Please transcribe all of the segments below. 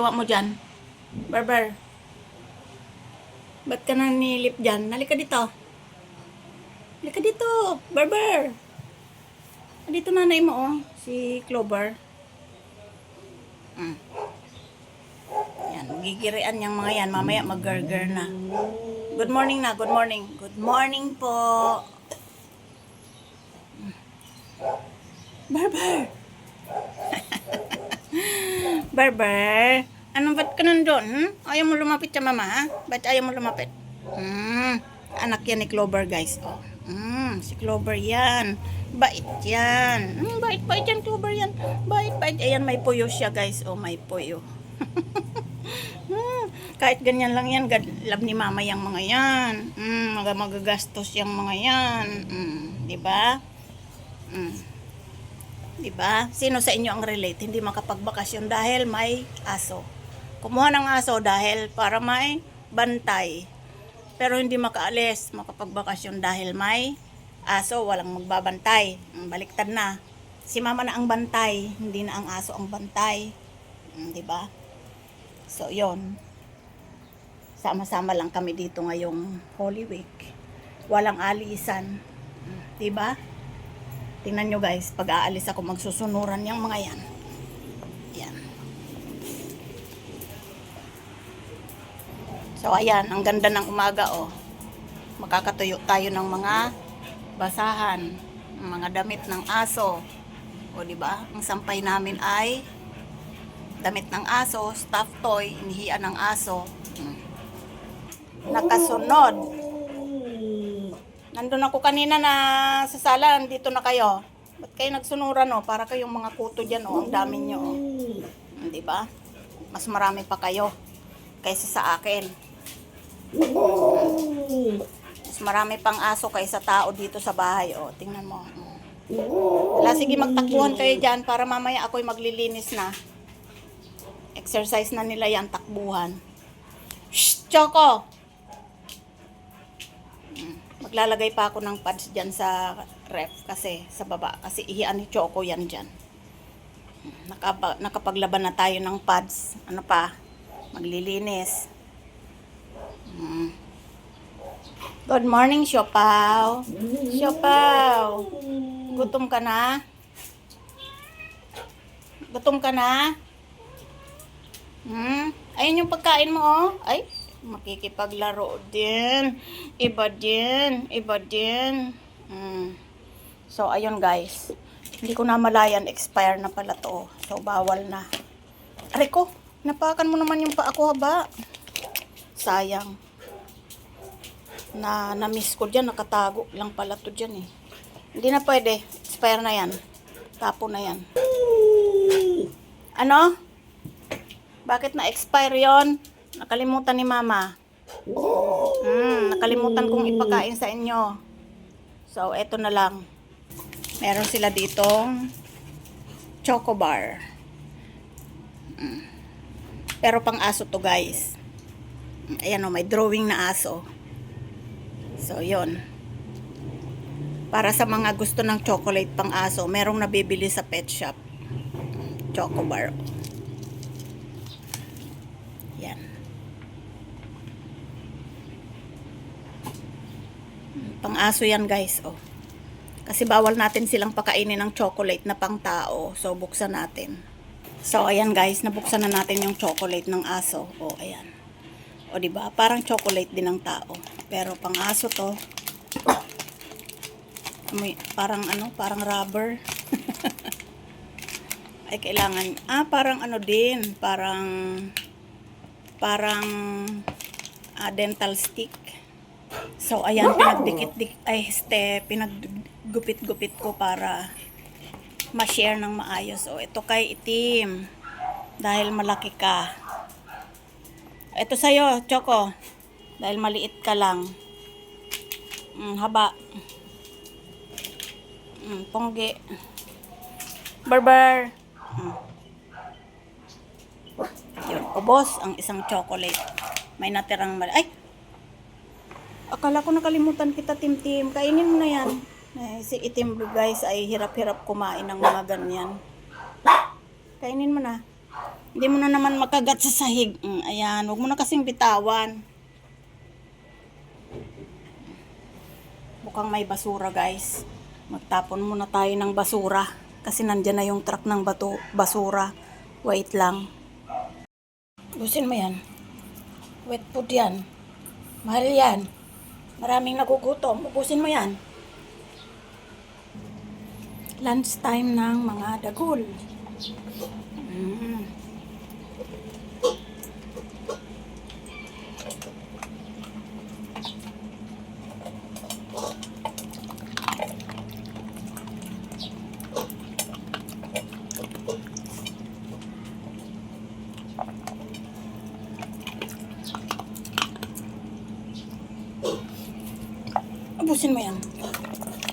Gawa mo dyan. Barber. Ba't ka nanilip dyan? Halika dito. Halika dito. Barber. Dito nanay mo, oh. Si Clover. Yan. Gigirian niyang mga yan. Mamaya mag-garger na. Good morning na. Good morning. Good morning po. Barber. Barber. Ano ba't ka nandun? Ayaw mo lumapit sa mama, ha? Ba't ayaw mo lumapit? Anak yan ni Clover, guys. Oh. Si Clover yan. Bait yan. Bait yan, Clover yan. Bait. Ayan, may puyo siya, guys. Oh, may puyo. Kahit ganyan lang yan, love ni mama yung mga yan. Magagastos yung mga yan. Diba? Diba? Sino sa inyo ang relate? Hindi makapagbakasyon dahil may aso. Kumuha ng aso dahil para may bantay. Pero hindi makaalis, makapagbakasyon dahil may aso, walang magbabantay. Baliktad na. Si mama na ang bantay, hindi na ang aso ang bantay. Diba? So, yon. Sama-sama lang kami dito ngayong Holy Week. Walang alisan. Diba? Tingnan nyo guys, pag aalis ako magsusunuran yung mga yan. Yan. So ayan, ang ganda ng umaga oh. Makakatuyo tayo ng mga basahan, mga damit ng aso. O di ba? Ang sampay namin ay damit ng aso, stuffed toy, inihian ng aso. Nakasunod. Nandun ako kanina na sa sala, dito na kayo. Ba't kayo nagsunuran oh? Para kayong mga kuto dyan oh, ang dami nyo oh. Di ba? Mas marami pa kayo kaysa sa akin. Mas marami pang aso kaysa tao dito sa bahay oh. Tingnan mo. Wala, sige magtakbuhan kayo dyan para mamaya ako'y maglilinis na. Exercise na nila yan, takbuhan. Shh, Choco! Maglalagay pa ako ng pads dyan sa ref kasi sa baba. Kasi ihian ni Choco yan dyan. Nakapaglaban na tayo ng pads. Ano pa? Maglilinis. Good morning, Siopaw. Siopaw. Gutom ka na? Gutom ka na? Ayun yung pagkain mo, oh. Ay, makikipaglaro din. Iba din. So, ayun guys. Hindi ko na malayan, expire na pala to. So, bawal na. Aray ko, napakan mo naman yung paa ko, haba. Sayang. Na-miss ko dyan, nakatago lang pala to dyan eh. Hindi na pwede. Expire na yan. Tapo na yan. Ano? Bakit na-expire yon? Nakalimutan ni mama. Nakalimutan kong ipakain sa inyo. So, eto na lang. Meron sila ditong Choco Bar. Pero pang aso to guys. Ayan o, may drawing na aso. So, yon. Para sa mga gusto ng chocolate pang aso, merong nabibili sa pet shop. Choco Bar. Yan. Pang aso yan guys, oh. Kasi bawal natin silang pakainin ng chocolate na pang tao. So, buksan natin. So, ayan guys, nabuksan na natin yung chocolate ng aso. Oh, ayan. O, diba? Parang chocolate din ng tao. Pero pang aso to. Parang ano, parang rubber. Ay, kailangan, parang ano din. Parang dental stick. So, ayan, pinaggupit-gupit ko para ma-share ng maayos. O, ito kay Itim. Dahil malaki ka. Ito sa'yo, Choco. Dahil maliit ka lang. Haba. Pongge. Barber. Yun, ubos ang isang chocolate. May natirang ay! Akala ko nakalimutan kita, Tim. Kainin mo na yan. Si Itim guys ay hirap-hirap kumain ng mga ganyan. Kainin mo na. Hindi mo na naman makagat sa sahig. Ayan, huwag mo na kasing bitawan. Mukhang may basura, guys. Magtapon muna tayo ng basura. Kasi nandyan na yung truck ng basura. Wait lang. Busin mo yan. Wet food yan. Mahal yan. Maraming nagugutom. Ubusin mo yan. Lunch time ng mga dagol. Ubusin mo yan.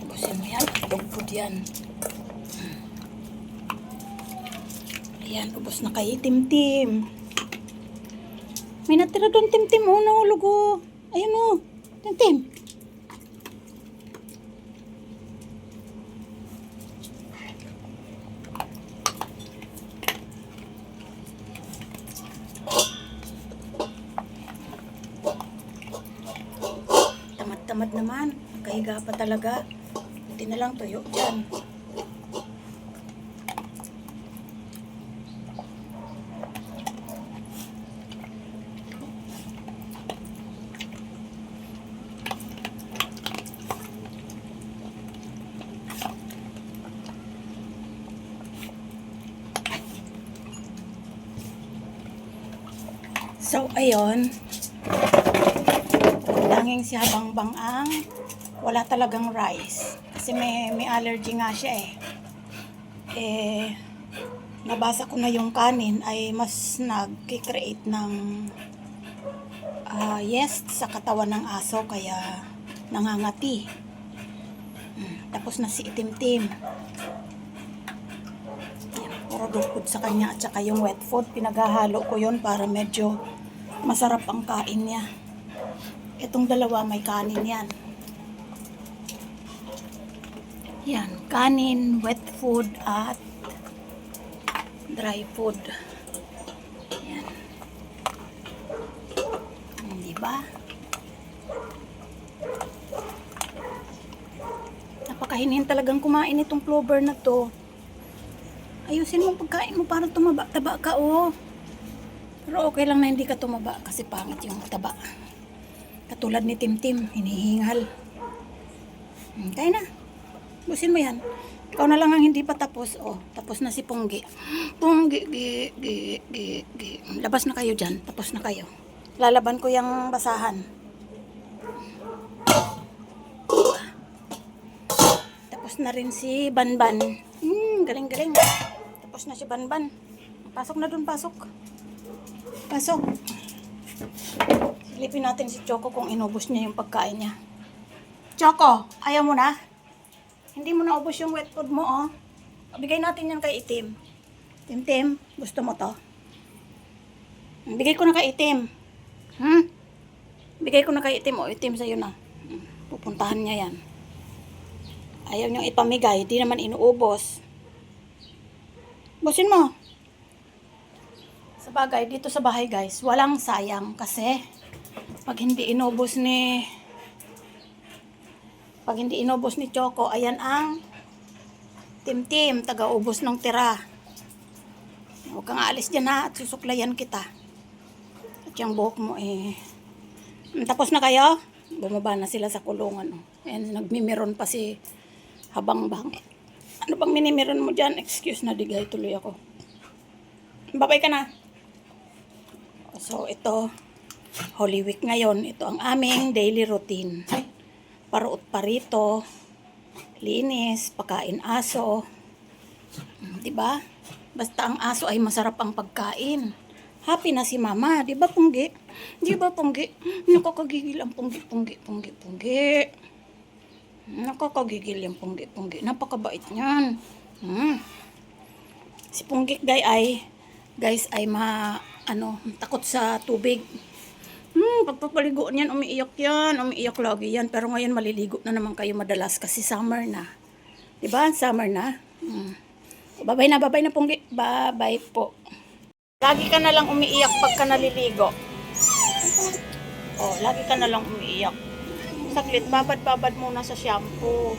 Ubusin mo yan. Dog food yan. Ayan, ubos na kay Timtim. May natira doon, Timtim. Oh, nahulog oh. Ayun oh. Timtim. Tamad naman. Kahiga pa talaga. Hindi na lang tuyo dyan. So, ayun. Tanging si Habangbang ang wala talagang rice. Kasi may allergy nga siya nabasa ko na yung kanin ay mas nag-create ng yeast sa katawan ng aso kaya nangangati. Tapos na si Itimtim. Puro dog food sa kanya at saka yung wet food. Pinaghahalo ko yun para medyo masarap ang kain niya. Itong dalawa may kanin yan. Yan, kanin, wet food at dry food. Yan. Diba? Napakahinin talagang kumain itong Clover na to. Ayusin mo pagkain mo para tumaba-taba ka oh. Pero okay lang na hindi ka tumaba kasi pangit yung taba. Katulad ni Timtim, hinihingal. Kaya na. Busin mo yan. Ikaw na lang ang hindi pa tapos. Oh, tapos na si Punggi. Punggi, gi. Labas na kayo dyan. Tapos na kayo. Lalaban ko yung basahan. Tapos na rin si Banban. Galing-galing. Tapos na si Banban. Pasok na dun, pasok. Pasok. Silipin natin si Choco kung inubos niya yung pagkain niya. Choco, ayaw mo na? Hindi mo na ubos yung wet food mo, oh. Bigay natin yan kay Itim. Tim, gusto mo to? Bigay ko na kay Itim. Bigay ko na kay Itim, oh. Itim sa'yo na. Pupuntahan niya yan. Ayaw niyong ipamigay, di naman inuubos. Busin mo. Sa bagay, dito sa bahay guys, walang sayang kasi pag hindi inubos ni Choco, ayan ang Timtim, taga-ubos ng tira. Huwag kang aalis dyan ha, at susuklayan kita. At yung buhok mo tapos na kayo? Bumaba na sila sa kulungan. Ayan, nagmimiron pa si Habangbang. Ano bang minimiron mo dyan? Excuse na, digay tuloy ako. Babay ka na. So, ito, Holy Week ngayon. Ito ang aming daily routine. Paruot parito, linis, pakain aso. Diba? Basta ang aso ay masarap ang pagkain. Happy na si Mama. Diba, Punggi? Diba, Punggi? Nakakagigil ang Punggi. Nakakagigil yung Punggi. Napakabait niyan. Si Punggi guys ay takot sa tubig. Pagpapaligo niyan, umiiyak lagi yan. Pero ngayon maliligo na naman kayo madalas kasi summer na. Diba? Summer na. Babay na Punggi. Bye-bye po. Lagi ka na lang umiiyak pagka naliligo. Oh, lagi ka na lang umiiyak. Saglit, babad-babad muna sa shampoo.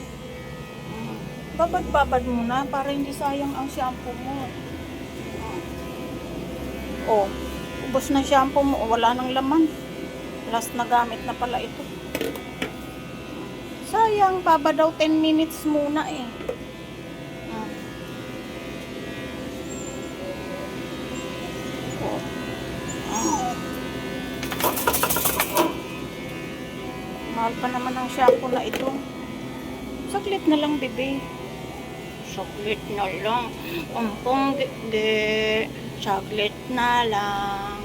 Babad-babad muna para hindi sayang ang shampoo mo. Oh, ubos na shampoo mo. Wala nang laman. Last na gamit na pala ito. Sayang, baba daw 10 minutes muna eh. Oh. Mahal pa naman ang shampoo na ito. Saglit na lang, bebe. Saglit na lang. Umpong ge. Saglit na lang.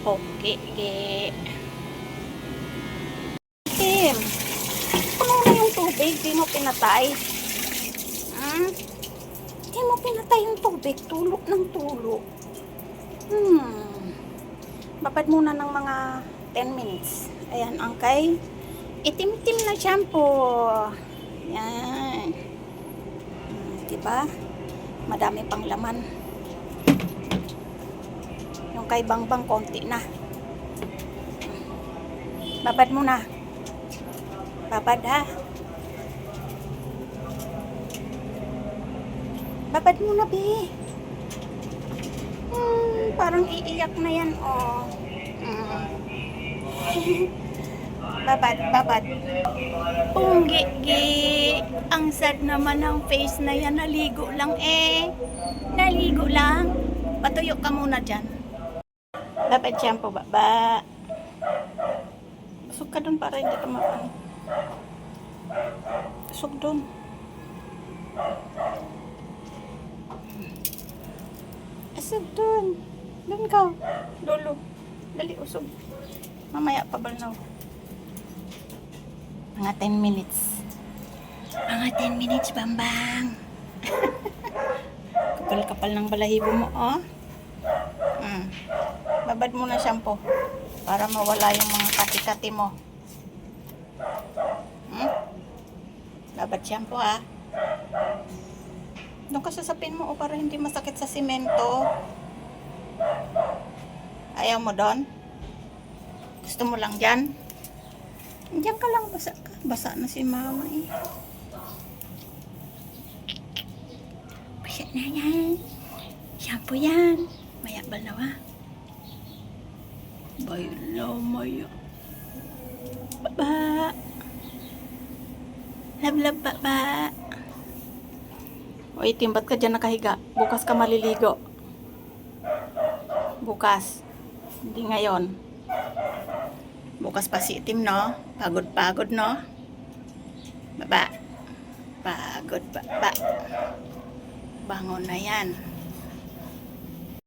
Okay, ge. Tim, puno na yung tubig. Di mo pinatay. Di mo pinatay yung tubig. Tulog ng tulog. Babad muna ng mga 10 minutes. Ayan, ang kay itim-itim na shampoo. Yan. Diba? Madami pang laman. Yung kay Bangbang, konti na. Babad muna. Babad ha. Babad muna, be. Parang iiyak na yan, oh. Babad. Punggi. Ang sad naman ng face na yan. Naligo lang eh. Naligo lang. Patuyo ka muna dyan. Babad shampoo, baba. Busog ka dun para hindi ka maano. Busog dun. Usog dun. Dun ka. Lolo. Dali, usog. Mamaya pa balnaw. Mga 10 minutes. Mga 10 minutes, Bambang. Kapal-kapal ng balahibo mo, oh. Babad mo na shampoo para mawala yung mga kati-kati mo. Babad shampoo, ha. Doon ka sasapin mo, para hindi masakit sa simento. Ayaw mo doon? Gusto mo lang dyan? Diyan ka lang, basa ka. Basa na si mama eh. Basa na yan. Shampoo yan. Maya balnaw, ha? Baylaw, maya. Baba. Love, baba. O itim, ba't ka dyan nakahiga? Bukas ka maliligo. Bukas. Hindi ngayon. Bukas pa si itim, no? Pagod, no? Baba. Pagod, baba. Bangon na yan.